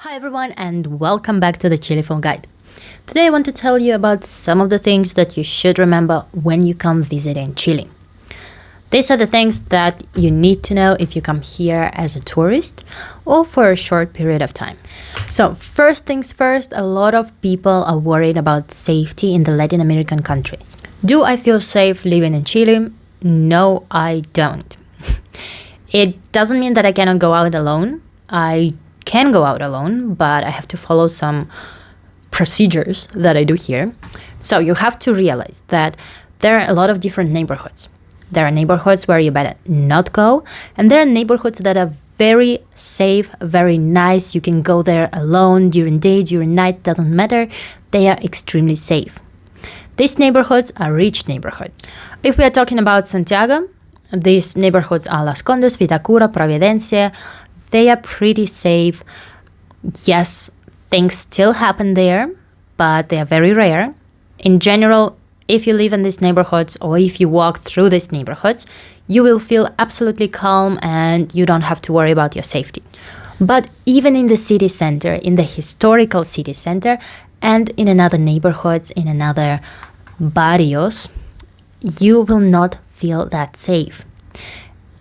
Hi everyone and welcome back to the Chile Phone Guide. Today I want to tell you about some of the things that you should remember when you come visit in Chile. These are the things that you need to know if you come here as a tourist or for a short period of time. So first things first, a lot of people are worried about safety in the Latin American countries. Do I feel safe living in Chile? No, I don't. It doesn't mean that I cannot go out alone. I can go out alone, but I have to follow some procedures that I do here. So you have to realize that there are a lot of different neighborhoods. There are neighborhoods where you better not go, and there are neighborhoods that are very safe, very nice. You can go there alone during day, during night, doesn't matter. They are extremely safe. These neighborhoods are rich neighborhoods. If we are talking about Santiago, these neighborhoods are Las Condes, Vitacura, Providencia. They are pretty safe. Yes, things still happen there, but they are very rare. In general, if you live in these neighborhoods or if you walk through these neighborhoods, you will feel absolutely calm and you don't have to worry about your safety. But even in the city center, in the historical city center, and in another neighborhoods, in another barrios, you will not feel that safe.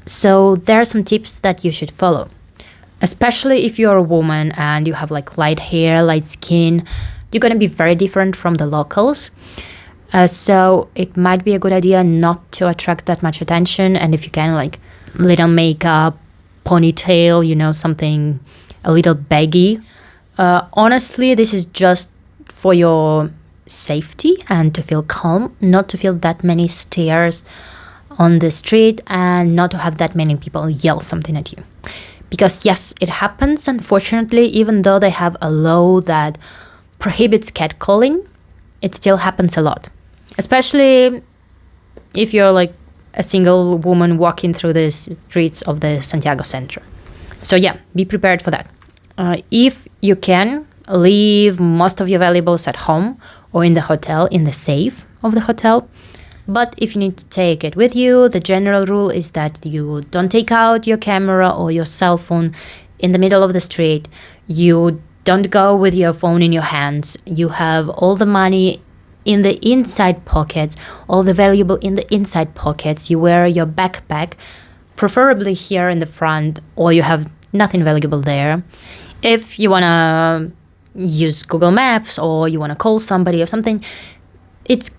So there are some tips that you should follow. Especially if you're a woman and you have like light hair, light skin, you're going to be very different from the locals. So it might be a good idea not to attract that much attention. And if you can, like little makeup, ponytail, something a little baggy. Honestly, this is just for your safety and to feel calm, not to feel that many stares on the street and not to have that many people yell something at you. Because yes, it happens, unfortunately, even though they have a law that prohibits catcalling, it still happens a lot. Especially if you're like a single woman walking through the streets of the Santiago center. So yeah, be prepared for that. If you can, leave most of your valuables at home or in the hotel, in the safe of the hotel. But if you need to take it with you, the general rule is that you don't take out your camera or your cell phone in the middle of the street. You don't go with your phone in your hands. You have all the money in the inside pockets, all the valuable in the inside pockets. You wear your backpack, preferably here in the front, or you have nothing valuable there. If you want to use Google Maps or you want to call somebody or something, it's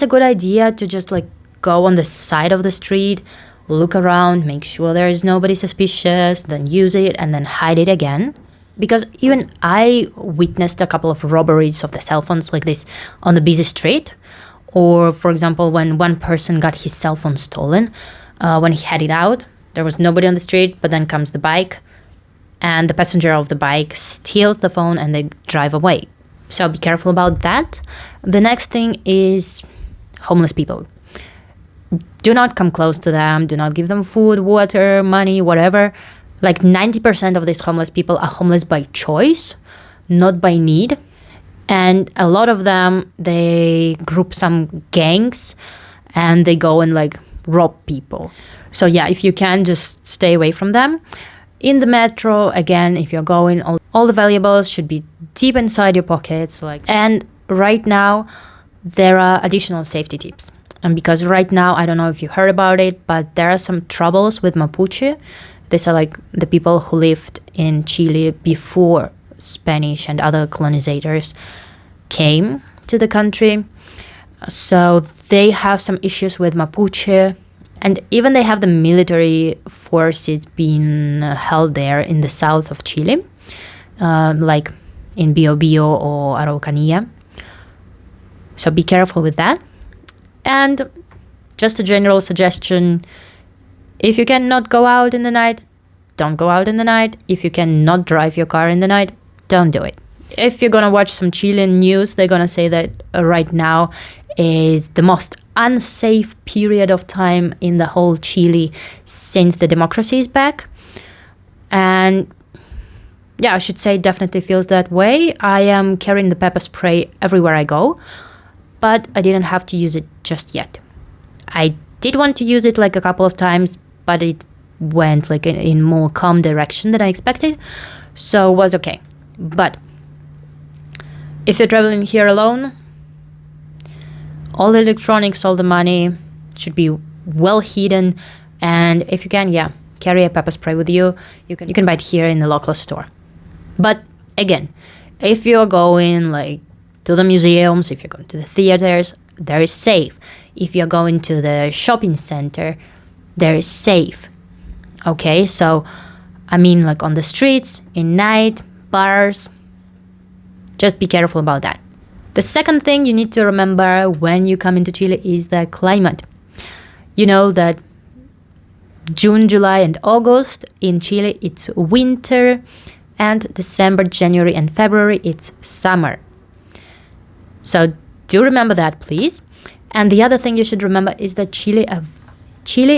a good idea to just like go on the side of the street, look around, make sure there is nobody suspicious, then use it and then hide it again. Because even I witnessed a couple of robberies of the cell phones like this on the busy street. Or for example, when one person got his cell phone stolen, when he had it out, there was nobody on the street, but then comes the bike and the passenger of the bike steals the phone and they drive away. So be careful about that. The next thing is homeless people. Do not come close to them. Do not give them food, water, money, whatever. Like 90% of these homeless people are homeless by choice, not by need. And a lot of them, they group some gangs and they go and like rob people. So yeah, if you can, just stay away from them. In the metro, again, if you're going, all the valuables should be deep inside your pockets. And right now, there are additional safety tips. And because right now, I don't know if you heard about it, but there are some troubles with Mapuche. These are like the people who lived in Chile before Spanish and other colonizers came to the country. So they have some issues with Mapuche. And even they have the military forces being held there in the south of Chile, like in Biobío or Araucanía. So be careful with that. And just a general suggestion, if you cannot go out in the night, don't go out in the night. If you cannot drive your car in the night, don't do it. If you're going to watch some Chilean news, they're going to say that right now is the most unsafe period of time in the whole Chile since the democracy is back. And yeah, I should say it definitely feels that way. I am carrying the pepper spray everywhere I go, but I didn't have to use it just yet. I did want to use it like a couple of times, but it went like in more calm direction than I expected. So it was okay. But if you're traveling here alone, all the electronics, all the money should be well hidden. And if you can, yeah, carry a pepper spray with you. You can buy it here in the local store. But again, if you're going like to the museums, if you're going to the theaters, there is safe. If you're going to the shopping center, there is safe. Okay, so I mean, like on the streets, in night, bars, just be careful about that. The second thing you need to remember when you come into Chile is the climate. You know that June, July, and August in Chile, it's winter, and December, January, and February, it's summer. So do remember that, please. And the other thing you should remember is that Chile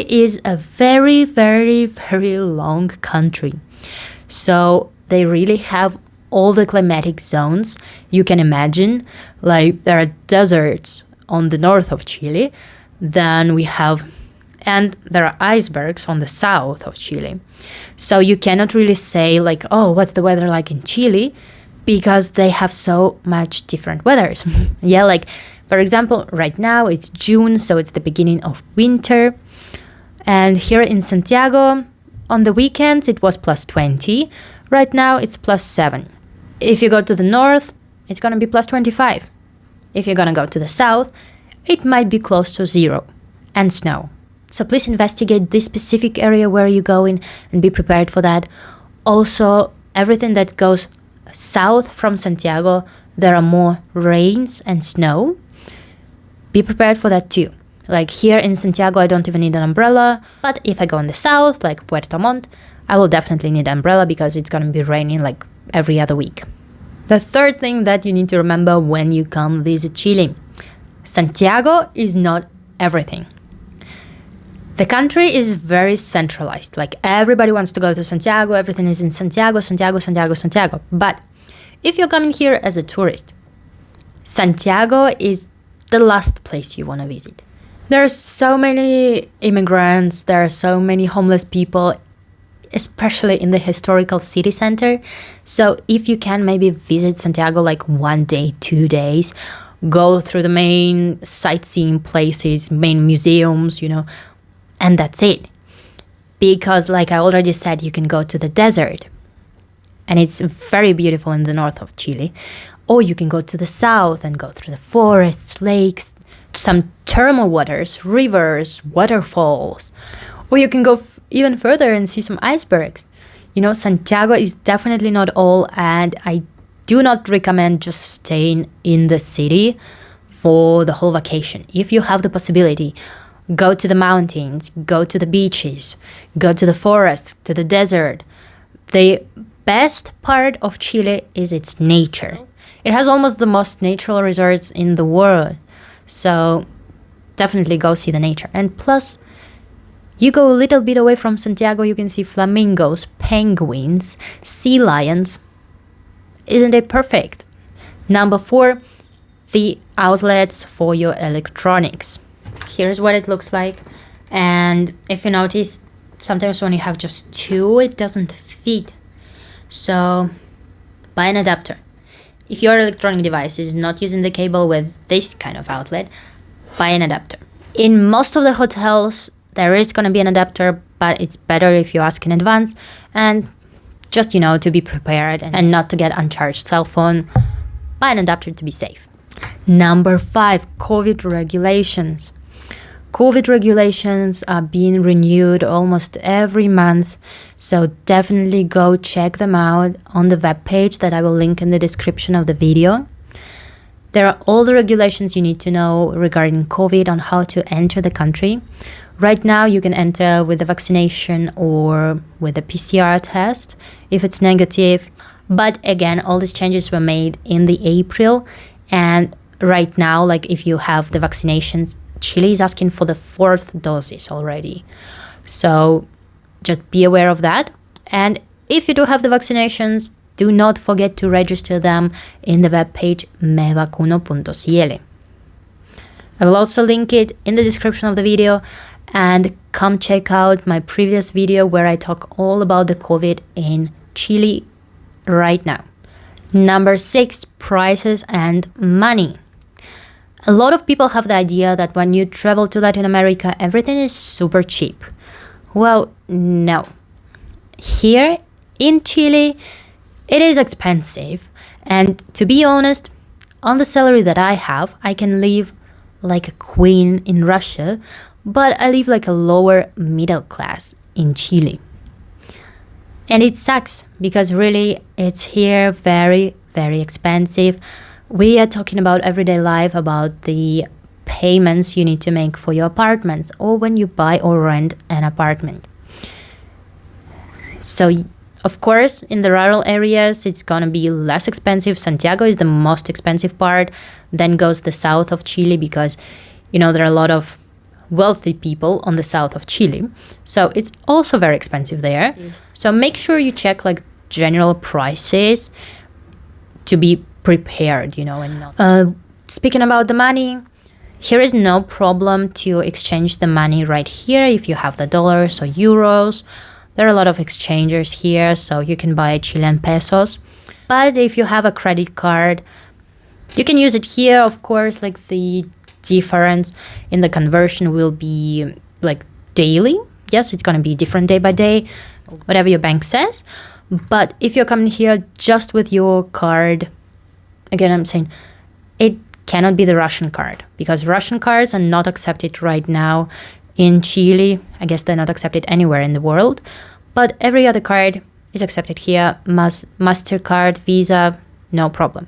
is a very, very, very long country. So they really have all the climatic zones you can imagine. Like there are deserts on the north of Chile, and there are icebergs on the south of Chile. So you cannot really say like, oh, what's the weather like in Chile? Because they have so much different weathers. Yeah, like for example, right now it's June, so it's the beginning of winter. And here in Santiago, on the weekends it was +20. Right now it's +7. If you go to the north, it's going to be +25. If you're going to go to the south, it might be close to 0 and snow. So please investigate this specific area where you're going and be prepared for that. Also, everything that goes south from Santiago, there are more rains and snow. Be prepared for that too. Like here in Santiago, I don't even need an umbrella. But if I go in the south, like Puerto Montt, I will definitely need an umbrella because it's going to be raining like every other week. The third thing that you need to remember when you come visit Chile, Santiago is not everything. The country is very centralized. Like everybody wants to go to Santiago. Everything is in Santiago, Santiago, Santiago, Santiago. But if you're coming here as a tourist, Santiago is the last place you want to visit. There are so many immigrants. There are so many homeless people, especially in the historical city center. So if you can maybe visit Santiago like 1 day, 2 days, go through the main sightseeing places, main museums, and that's it. Because like I already said, you can go to the desert and it's very beautiful in the north of Chile. Or you can go to the south and go through the forests, lakes, some thermal waters, rivers, waterfalls. Or you can go even further and see some icebergs. Santiago is definitely not all, and I do not recommend just staying in the city for the whole vacation. If you have the possibility, go to the mountains, go to the beaches, go to the forests, to the desert. The best part of Chile is its nature. It has almost the most natural resorts in the world. So definitely go see the nature. And plus, you go a little bit away from Santiago, you can see flamingos, penguins, sea lions. Isn't it perfect? Number 4, the outlets for your electronics. Here's what it looks like. And if you notice, sometimes when you have just 2, it doesn't fit. So buy an adapter. If your electronic device is not using the cable with this kind of outlet, buy an adapter. In most of the hotels, there is going to be an adapter, but it's better if you ask in advance and just, to be prepared and not to get uncharged cell phone. Buy an adapter to be safe. Number 5, COVID regulations. COVID regulations are being renewed almost every month, so definitely go check them out on the webpage that I will link in the description of the video. There are all the regulations you need to know regarding COVID on how to enter the country. Right now, you can enter with a vaccination or with a PCR test if it's negative. But again, all these changes were made in the April, and right now, like if you have the vaccinations, Chile is asking for the 4th doses already. So just be aware of that. And if you do have the vaccinations, do not forget to register them in the webpage mevacuno.cl. I will also link it in the description of the video, and come check out my previous video where I talk all about the COVID in Chile right now. Number 6, prices and money. A lot of people have the idea that when you travel to Latin America, everything is super cheap. Well, no. Here in Chile, it is expensive. And to be honest, on the salary that I have, I can live like a queen in Russia, but I live like a lower middle class in Chile. And it sucks because really it's here very, very expensive. We are talking about everyday life, about the payments you need to make for your apartments or when you buy or rent an apartment. So, of course, in the rural areas, it's going to be less expensive. Santiago is the most expensive part. Then goes the south of Chile because, there are a lot of wealthy people on the south of Chile. So it's also very expensive there. So make sure you check like general prices to be prepared, and not. Speaking about the money, here is no problem to exchange the money right here if you have the dollars or euros. There are a lot of exchangers here, so you can buy Chilean pesos. But if you have a credit card, you can use it here, of course, like the difference in the conversion will be like daily. Yes, it's going to be different day by day, whatever your bank says. But if you're coming here just with your card, again, I'm saying it cannot be the Russian card because Russian cards are not accepted right now in Chile. I guess they're not accepted anywhere in the world, but every other card is accepted here. MasterCard, Visa, no problem.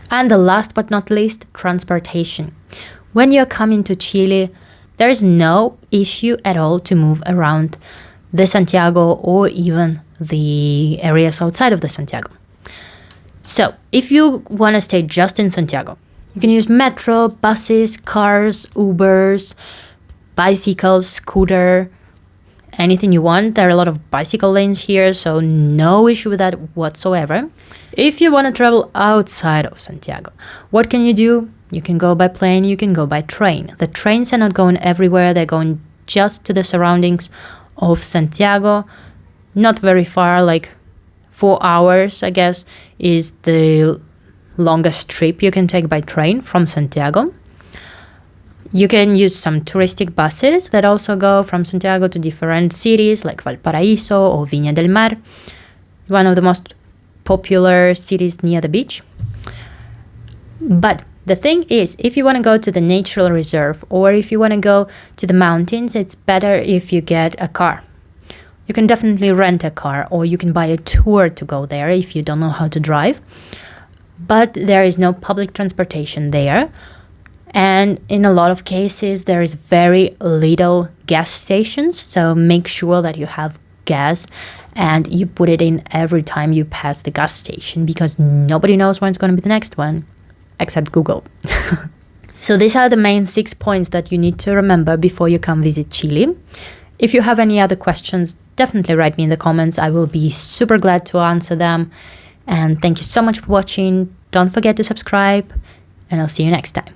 And the last but not least, transportation. When you're coming to Chile, there is no issue at all to move around the Santiago or even the areas outside of the Santiago. So if you want to stay just in Santiago, you can use metro, buses, cars, Ubers, bicycles, scooter, anything you want. There are a lot of bicycle lanes here, so no issue with that whatsoever. If you want to travel outside of Santiago, what can you do? You can go by plane, you can go by train. The trains are not going everywhere, they're going just to the surroundings of Santiago. Not very far, like 4 hours, I guess, is the longest trip you can take by train from Santiago. You can use some touristic buses that also go from Santiago to different cities like Valparaíso or Viña del Mar, one of the most popular cities near the beach. But the thing is, if you want to go to the natural reserve or if you want to go to the mountains, it's better if you get a car. You can definitely rent a car or you can buy a tour to go there if you don't know how to drive. But there is no public transportation there. And in a lot of cases, there is very little gas stations. So make sure that you have gas and you put it in every time you pass the gas station because nobody knows when it's going to be the next one. Except Google. So these are the main 6 points that you need to remember before you come visit Chile. If you have any other questions, definitely write me in the comments. I will be super glad to answer them. And thank you so much for watching. Don't forget to subscribe, and I'll see you next time.